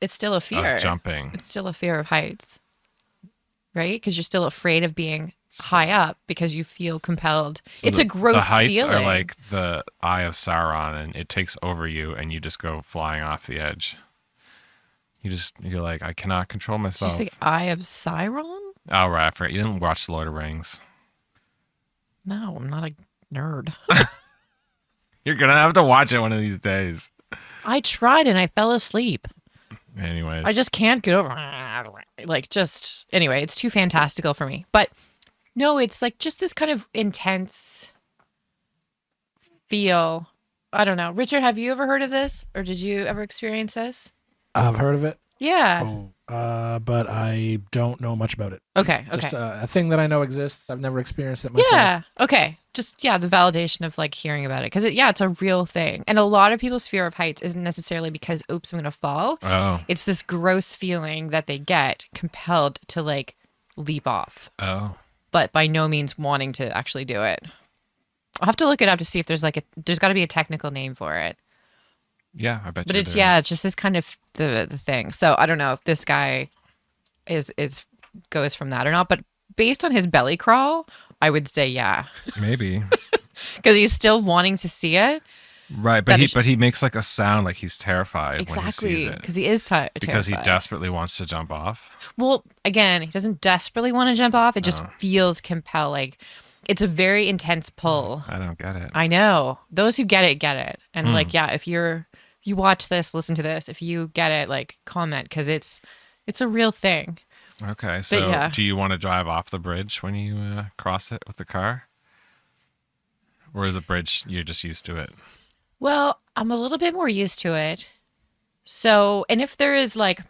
jumping. It's still a fear of heights. Right? Because you're still afraid of being high up because you feel compelled. So it's a gross The heights feeling. are like the eye of Sauron, and it takes over you, and you just go flying off the edge. You're like, I cannot control Did you myself. say Eye of Sauron? Oh, right. I forgot. You didn't watch The Lord of the Rings. No, I'm not a nerd. You're gonna have to watch it one of these days. I tried and I fell asleep. Anyways, I just can't get over anyway, it's too fantastical for me. But no, it's like just this kind of intense feel. I don't know. Richard, have you ever heard of this? Or did you ever experience this? I've heard of it. Yeah. But I don't know much about it. Okay. Just a thing that I know exists. I've never experienced it myself. Yeah. Okay. Just, the validation of like hearing about it. Because it's a real thing. And a lot of people's fear of heights isn't necessarily because, oops, I'm going to fall. Oh. It's this gross feeling that they get compelled to like leap off. Oh. But by no means wanting to actually do it. I'll have to look it up to see if there's there's got to be a technical name for it. Yeah, I bet. But you it's there. it's just this kind of the thing. So I don't know if this guy is goes from that or not. But based on his belly crawl, I would say yeah, Maybe. because he's still wanting to see it. Right, but he makes like a sound like he's terrified when he Exactly, sees it. because he is Because he terrified. desperately wants to jump off. Well, again, he doesn't desperately want to jump off. It just feels compelled. Like it's a very intense pull. I don't get it. I know. Those who get it. And like, if you watch this, listen to this, if you get it, like comment, because it's a real thing. Okay, so yeah. do you want to drive off the bridge when you cross it with the car? Or is the bridge, you're just used to it? Well, I'm a little bit more used to it. So, and if there is like,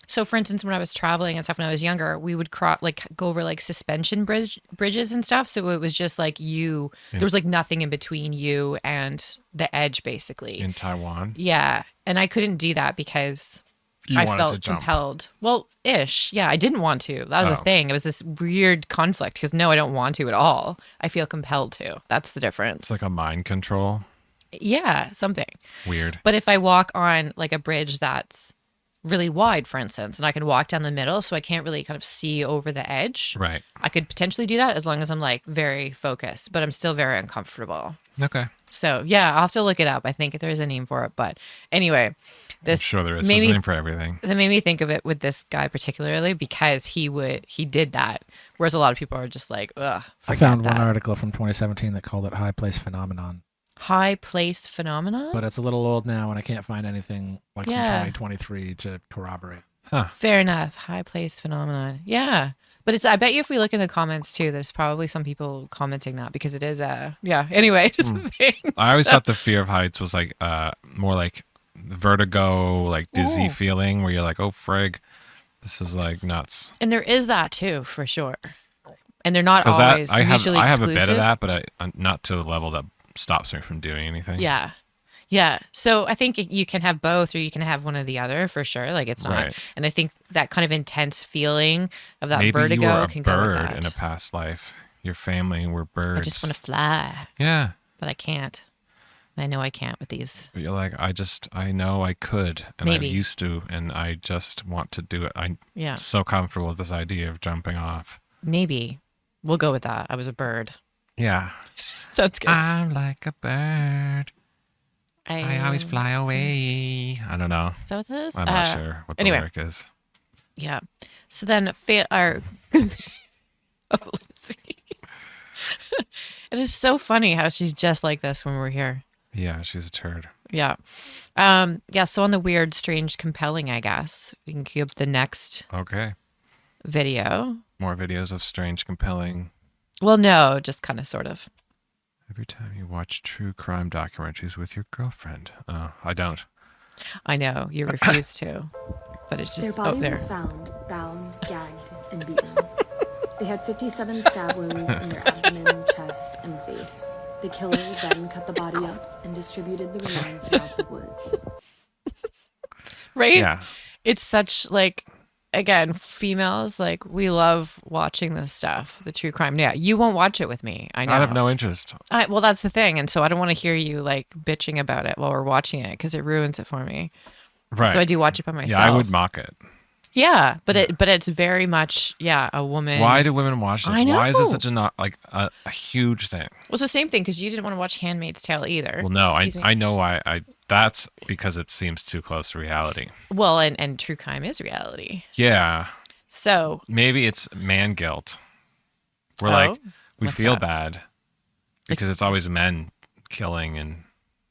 so for instance, when I was traveling and stuff when I was younger, we would go over like suspension bridges and stuff. So it was just like there was like nothing in between you and the edge basically. In Taiwan? Yeah. And I couldn't do that because You I wanted felt to jump. compelled. Well, ish. Yeah, I didn't want to. That was the Oh. thing. It was this weird conflict because no, I don't want to at all. I feel compelled to. That's the difference. It's like a mind control. Yeah, something. Weird. But if I walk on like a bridge that's really wide, for instance, and I can walk down the middle so I can't really kind of see over the edge, Right. I could potentially do that as long as I'm like very focused, but I'm still very uncomfortable. Okay. So yeah, I'll have to look it up. I think there's a name for it. But anyway, this I'm sure there is. made There's a me name for everything. that made me think of it with this guy particularly because he did that. Whereas a lot of people are just like, ugh, I forget found that. one article from 2017 that called it high place phenomenon. High place phenomenon? But it's a little old now, and I can't find anything like Yeah. from 2023 to corroborate. Fair enough. High place phenomenon. Yeah. But I bet you if we look in the comments too, there's probably some people commenting that because it is anyway, just a thing. I always So- thought the fear of heights was like more like vertigo, like dizzy Ooh. feeling where you're like, oh, frig, this is like nuts. And there is that too, for sure. And they're not Because always I have mutually a exclusive. bit of that, but not to the level that stops me from doing anything. Yeah. Yeah. So I think you can have both or you can have one or the other for sure. Like it's not. Right. And I think that kind of intense feeling of that Maybe vertigo you were a can go with bird that. in a past life. Your family were birds. I just want to fly, Yeah. but I can't. And I know I can't with these. But you're like, I know I could, and Maybe. I'm used to, and I just want to do it. I'm Yeah. so comfortable with this idea of jumping off. Maybe. We'll go with that. I was a bird. Yeah. Sounds good. I'm like a bird. I always fly away. I don't know. Is that what that is? I'm not sure what the anyway. lyric is. Yeah. So then, oh, Lucy. It is so funny how she's just like this when we're here. Yeah, she's a turd. Yeah. Yeah. So on the weird, strange, compelling, I guess we can cue up the next Okay. video. More videos of strange, compelling. Well, no, just kind of sort of. Every time you watch true crime documentaries with your girlfriend. Oh, I don't. I know you refuse to, but it's Their just body there. was found, bound, gagged, and beaten. They had 57 stab wounds in their abdomen, chest, and face. The killer then cut the body up and distributed the remains throughout the woods. Right? Yeah. It's such like, again, females, like we love watching this stuff, the true crime. Yeah, you won't watch it with me. I know. I have no interest. Well, that's the thing. And so I don't want to hear you like bitching about it while we're watching it because it ruins it for me. Right. So I do watch it by myself. Yeah, I would mock it. Yeah, but it's very much, a woman. Why do women watch this? I know. Why is this such a huge thing? Well, it's the same thing because you didn't want to watch Handmaid's Tale either. Well, no, Excuse me. I know why. That's because it seems too close to reality. Well, and true crime is reality. Yeah. So Maybe it's man guilt. We're Oh, like, we what's feel that? bad because it's always men killing and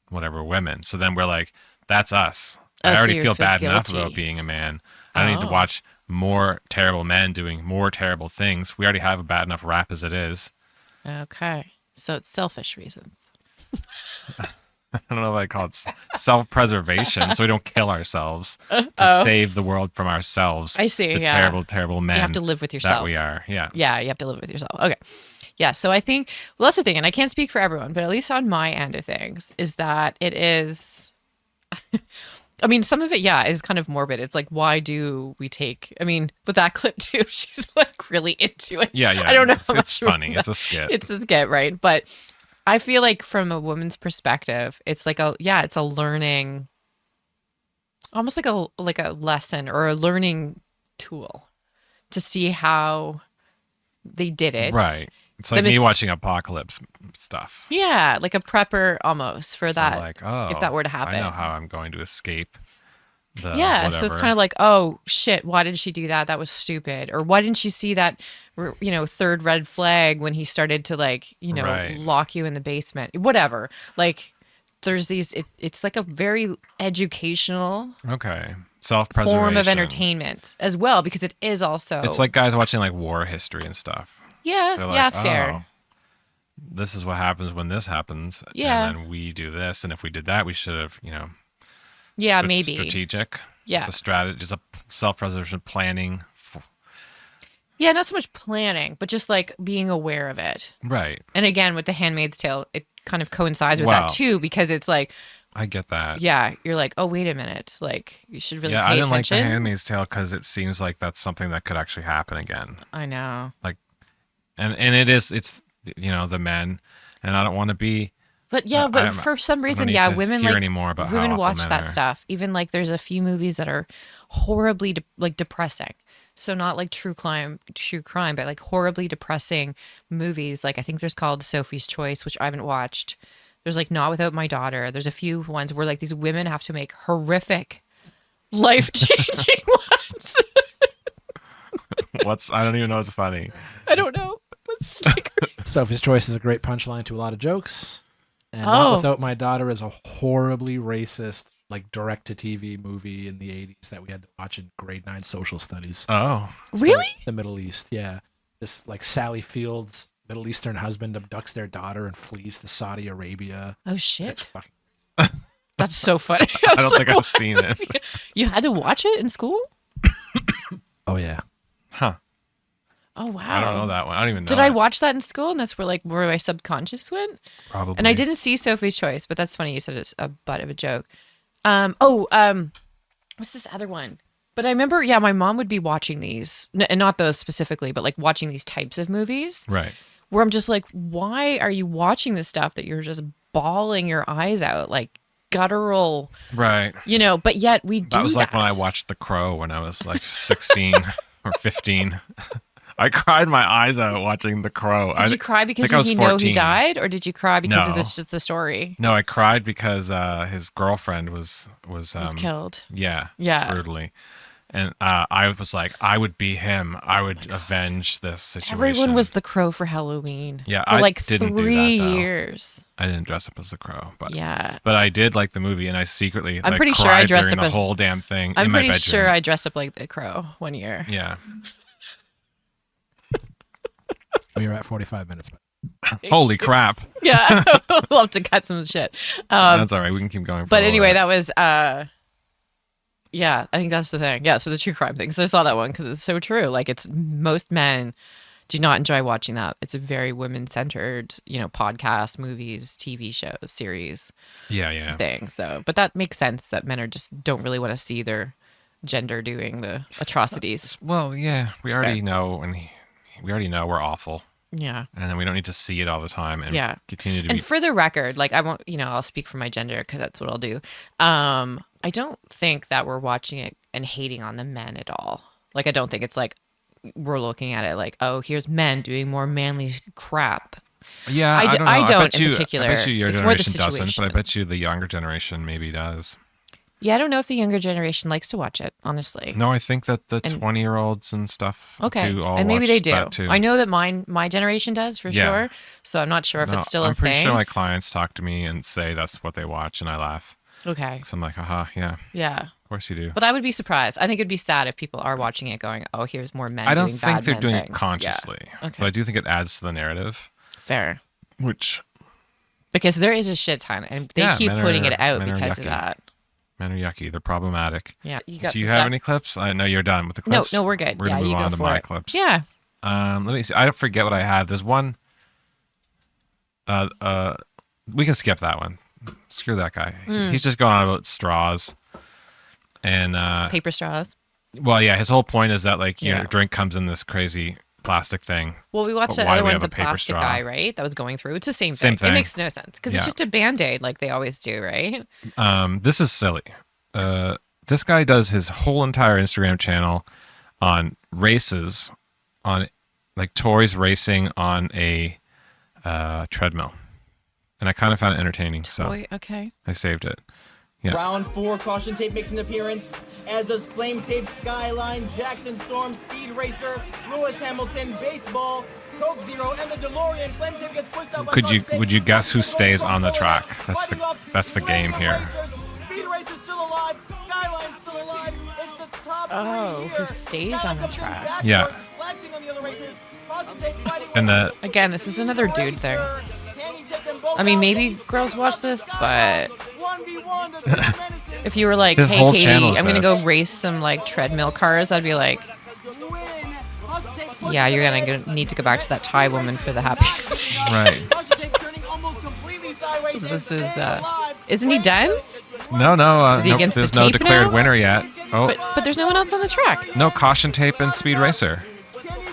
whatever women. So then we're like, that's us. Oh, I so already you feel feel bad enough guilty. about being a man. I don't need to Oh. watch more terrible men doing more terrible things. We already have a bad enough rap as it is. Okay. So it's selfish reasons. I don't know if I call it self-preservation, so we don't kill ourselves to save the world from ourselves. I see, The yeah. terrible, terrible men You have to live with that yourself. we are. Yeah. Yeah, you have to live with yourself. Okay. Yeah, so I think, well, that's the thing, and I can't speak for everyone, but at least on my end of things, is that it is, I mean, some of it, yeah, is kind of morbid. It's like, why do we take, I mean, with that clip too, she's like really into it. Yeah. I don't know. It's funny. It's a skit. It's a skit, right? But I feel like from a woman's perspective, it's like it's a learning, almost like a lesson or a learning tool to see how they did it. Right. It's like me watching apocalypse stuff. Yeah, like a prepper almost for So that. like, oh, if that were to happen. I know how I'm going to escape. So it's kind of like, oh shit, why did she do that? That was stupid. Or why didn't she see that, third red flag when he started to Right. lock you in the basement? Whatever. Like, there's these. It's like a very educational okay, self-preservation form of entertainment as well, because it is also. It's like guys watching like war history and stuff. yeah, They're like, yeah, fair. "Oh, this is what happens when this happens. Yeah. And then we do this, and if we did that, we should have, Yeah, maybe. strategic. Yeah. It's a strategy. It's a self-preservation planning. Yeah, not so much planning, but just like being aware of it. Right. And again, with The Handmaid's Tale, it kind of coincides with Wow. that too, because it's like, I get that. yeah, you're like, oh, wait a minute. Like, you should really Yeah, pay I didn't attention. like The Handmaid's Tale because it seems like that's something that could actually happen again. I know. And it's the men, and I don't want to be. But yeah, but I'm- for some I don't reason, need yeah, to women hear like any more about how women awful watch men that are. stuff. Even like there's a few movies that are horribly depressing. So not like true crime, but like horribly depressing movies. Like I think there's called Sophie's Choice, which I haven't watched. There's like Not Without My Daughter. There's a few ones where like these women have to make horrific, life-changing ones. I don't even know what's funny. I don't know. What's sticker? Sophie's Choice is a great punchline to a lot of jokes. And Oh. Not Without My Daughter is a horribly racist, like direct-to-TV movie in the 80s that we had to watch in grade 9 social studies. Oh, Really? The Middle East, yeah. This like Sally Field's Middle Eastern husband abducts their daughter and flees to Saudi Arabia. Oh It's shit. fucking That's so funny. I don't think I've seen it. You had to watch it in school? Oh yeah. Huh. Oh wow. I don't know that one. I don't even know. Did I it. watch that in school, and that's where my subconscious went? Probably. And I didn't see Sophie's Choice, but that's funny. You said it's a butt of a joke. What's this other one? But I remember, yeah, my mom would be watching these, and not those specifically, but like watching these types of movies, Right. where I'm just like, why are you watching this stuff that you're just bawling your eyes out, like guttural, Right. But yet we do That was like when I watched The Crow when I was like 16 or 15. I cried my eyes out watching The Crow. Did you cry because think I was you know he 14. died, or did you cry because of No. just the story? No, I cried because his girlfriend was Was killed. Yeah. Yeah. Brutally. And I was like, I would be him. I would avenge this situation. Everyone was the Crow for Halloween. Yeah, for I like didn't do 3 that, though. years. I didn't dress up as the Crow, but Yeah. But I did like the movie, and I secretly I'm like, pretty sure I cried dressed during up the as- whole damn thing I'm in my pretty bedroom. sure I dressed up like the Crow one year. Yeah. We were at 45 minutes. Holy crap. Yeah. We'll have to cut some shit. That's all right. We can keep going. For But a little anyway, bit. that was, yeah, I think that's the thing. Yeah, so the true crime thing. So I saw that one because it's so true. Like, it's most men do not enjoy watching that. It's a very women-centered, podcast, movies, TV shows, series Yeah. thing. So, but that makes sense that men don't really want to see their gender doing the atrocities. Well, yeah, we already know, and we already know we're awful, Yeah. and then we don't need to see it all the time, and Yeah. continue to And be. for the record, like I won't, I'll speak for my gender because that's what I'll do. I don't think that we're watching it and hating on the men at all. Like, I don't think it's like we're looking at it like, oh, here's men doing more manly crap. Yeah, I don't know. I don't bet in you, particular. I bet you your It's more the generation doesn't, but I situation. bet you the younger generation maybe does. Yeah, I don't know if the younger generation likes to watch it, honestly. No, I think that the And- 20-year-olds and stuff Okay, do all and maybe watch they do. that too. I know that my generation does for Yeah. sure. So I'm not sure if No, it's still I'm a pretty thing. sure my clients talk to me and say that's what they watch, and I laugh. Okay. So I'm like, haha, yeah, Yeah. of course you do. But I would be surprised. I think it'd be sad if people are watching it going, oh, here's more men I don't doing think bad they're men doing things. it consciously, Yeah. Okay. but I do think it adds to the narrative, Fair. which Because there is a shit ton, and they Yeah, keep men putting are- it out men are because of yucky. that. men are yucky. They're problematic. Yeah. You got Do you some have stuff? any clips? I know you're done with the No, clips. no, we're good. We're Yeah, gonna move you go on to for my it. clips. Yeah. Let me see. I don't forget what I have. There's one. We can skip that one. Screw that guy. Mm. He's just going on about straws. And Paper straws. well, yeah, his whole point is that like your Yeah. drink comes in this crazy plastic thing. Well, we watched But that why other do we one have with a the paper plastic straw? guy, right? That was going through. It's the same Same thing. It thing. makes no sense because Yeah. it's just a Band-Aid like they always do, right? This is silly. This guy does his whole entire Instagram channel on races, on like toys racing on a treadmill, and I kind of found it entertaining, so Boy, okay. I saved it. Yeah. Round 4, caution tape makes an appearance, as does flame tape, Skyline, Jackson Storm, Speed Racer, Lewis Hamilton, Baseball, Coke Zero, and the DeLorean. Flame tape gets pushed up by Could you- caution tape. would you guess who Jackson stays goes on the forward, track? That's the- fighting off that's the game random here. racers. Speed Racer's still alive, Skyline's still alive. It's the top Oh, three who here. stays on the Skyline comes in track. backwards, Yeah. flashing on the other racers. Caution tape fighting And the Again, this is another dude thing. Can he take them both I mean, out? maybe It's girls watch this, but 1v1, the three menaces. if you were like, His hey, whole Katie, channel is I'm going to go this. race some like treadmill cars, I'd be like, yeah, you're going to need to go back to that Thai woman for the happy ending. right. This is, isn't he done? No, Is he nope, against the there's no tape declared now? winner yet. Oh, But there's no one else on the track. no, caution tape and Speed Racer.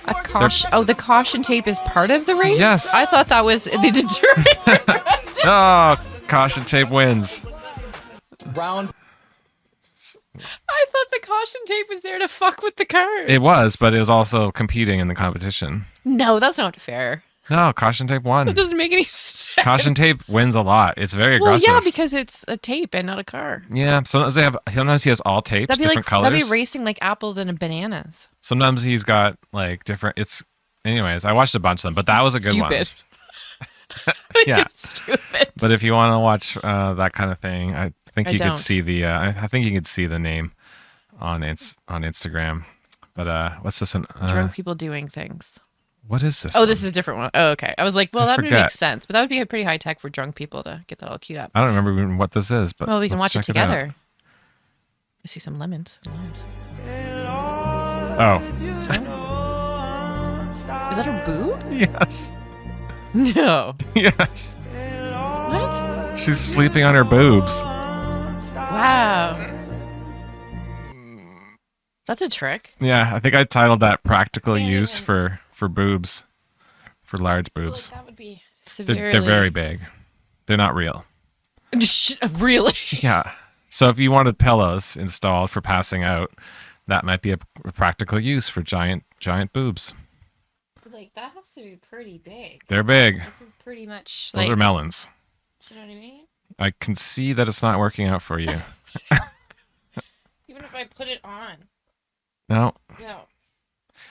A caution. Oh, the caution tape is part of the race? Yes. I thought that was the deterrent. Oh, caution tape wins. Round I thought the caution tape was there to fuck with the cars. It was, but it was also competing in the competition. No, that's not fair. No, caution tape won. That doesn't make any sense. Caution tape wins a lot. It's very Well, aggressive. yeah, because it's a tape and not a car. Yeah, sometimes they have. Sometimes he has all tapes, That'd be different like colors. that'd be racing like apples and bananas. Sometimes he's got like different. It's. Anyways, I watched a bunch of them, but that was a good Stupid. one. Yeah. It's stupid. But if you want to watch that kind of thing, I think I you don't. could see the. I think you could see the name on Instagram. But what's this one? Drunk people doing things. What is this? Oh, one? this is a different one. Oh, okay. I was like, well, I that would forget. make sense, but that would be pretty high tech for drunk people to get that all queued up. I don't remember even what this is, but Well, we can let's watch it check out. together. I see some lemons. Limes. Oh, Is that her boob? yes, No. yes. What? She's sleeping on her boobs. Wow. That's a trick. Yeah, I think I titled that "Practical Use for Boobs, for large boobs." That would be severely. They're very big. They're not real. Really? Yeah. So if you wanted pillows installed for passing out, that might be a practical use for giant boobs. Like that has to be pretty big. They're big. This is pretty much Those like. are melons. You know what I mean? I can see that it's not working out for you. Even if I put it on. No, No.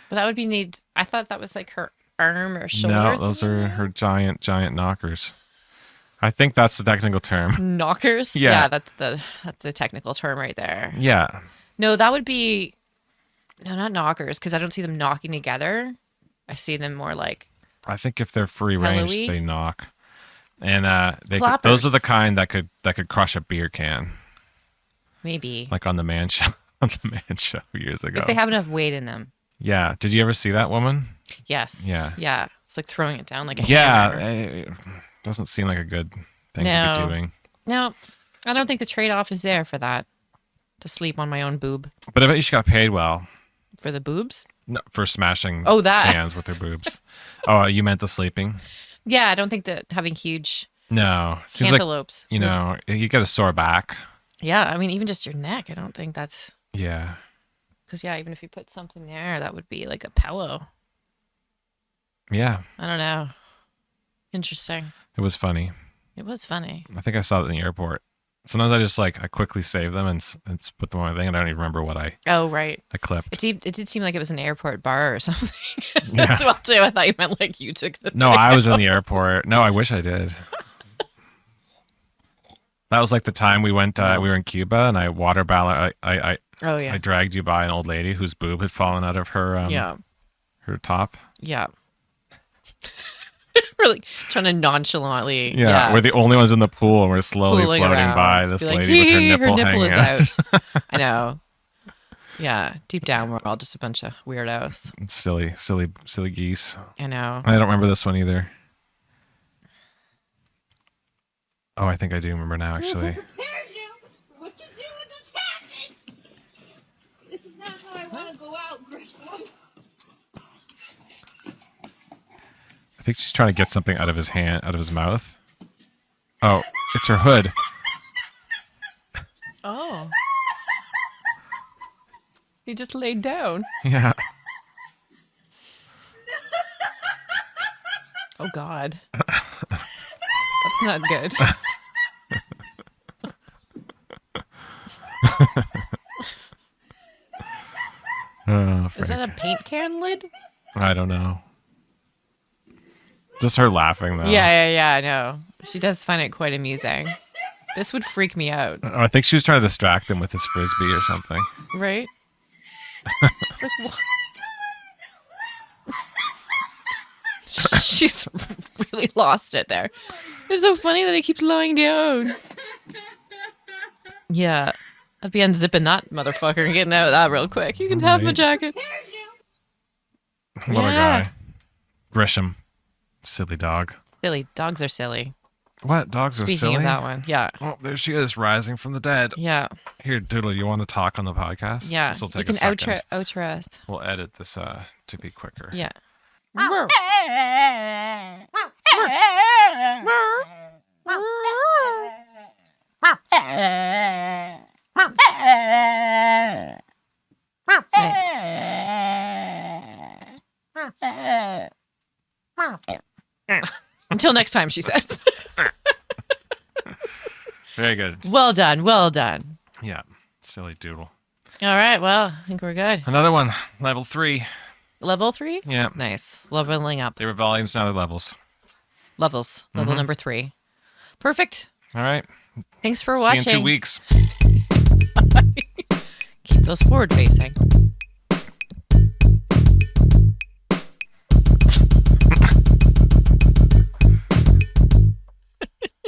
But that would be neat. I thought that was like her arm or shoulder. no, those are her giant knockers. I think that's the technical term. knockers. Yeah. That's the technical term right there. Yeah. No, that would be no, not knockers, because I don't see them knocking together. I see them more like I think if they're free range, Pillowy? they knock. And those are Clappers. the kind that could crush a beer can, maybe like on the Man Show. On the Man Show years ago. if they have enough weight in them. Yeah. Did you ever see that woman? Yes. Yeah. Yeah. It's like throwing it down like a Yeah. hammer. It doesn't seem like a good thing to No. be doing. No, I don't think the trade-off is there for that. To sleep on my own boob But I bet you she got paid well for the boobs. for smashing Oh, that. cans with her boobs. Oh, you meant the sleeping? Yeah, I don't think that having huge No. Seems like, cantaloupes. you know, you get a sore back. Yeah, I mean, even just your neck. I don't think that's Yeah. because yeah, even if you put something there, that would be like a pillow. Yeah. I don't know. Interesting. It was funny. It was funny. I think I saw it in the airport. Sometimes I just like I quickly save them and put them on my thing, and I don't even remember what I Oh, right. clipped. It did seem like it was an airport bar or something Yeah. as well too. I thought you meant like you took the. No, I was in the airport. No, I wish I did. That was like the time we went. We were in Cuba, and I water ballot. I Oh yeah. I dragged you by an old lady whose boob had fallen out of her Yeah. her top. Yeah. We're like trying to nonchalantly. Yeah, we're the only ones in the pool, and we're slowly Fooling floating around. by Be this like, lady with her "Hee, nipple, hanging is out. out. I know. Yeah. Deep down, we're all just a bunch of weirdos. It's silly geese. I know. I don't remember this one either. Oh, I think I do remember now, actually. Prepared you for what you do with this tactics. This is not how I want to go out, Grissom. I think she's trying to get something out of his mouth. Oh, it's her hood. Oh. He just laid down. Yeah. Oh God. That's not good. Oh, Is that Frank. a paint can lid? I don't know. Just her laughing, though. Yeah, I know. She does find it quite amusing. This would freak me out, Oh, I think she was trying to distract him with his frisbee or something. right? It's like, what? She's really lost it there. It's so funny that he keeps lying down. Yeah. I'd be unzipping that motherfucker and getting out of that real quick. You can have my Right. jacket. What Yeah. a guy. Grisham. Silly dog. Silly. Dogs are silly. What? Dogs are silly? Speaking of that one. Yeah. Oh, there she is, rising from the dead. Yeah. Here, Doodle, you want to talk on the podcast? Yeah. This will You take can a second. outro us. We'll edit this to be quicker. Yeah. Until next time, she says. Very good. Well done. Well done. Yeah. Silly Doodle. All right. Well, I think we're good. Another one. Level 3. Level 3? Yeah. Nice. Leveling up. They were volumes, now they're levels. Levels. Level number 3. Perfect. All right. Thanks for See watching. you in 2 weeks. Keep those forward facing.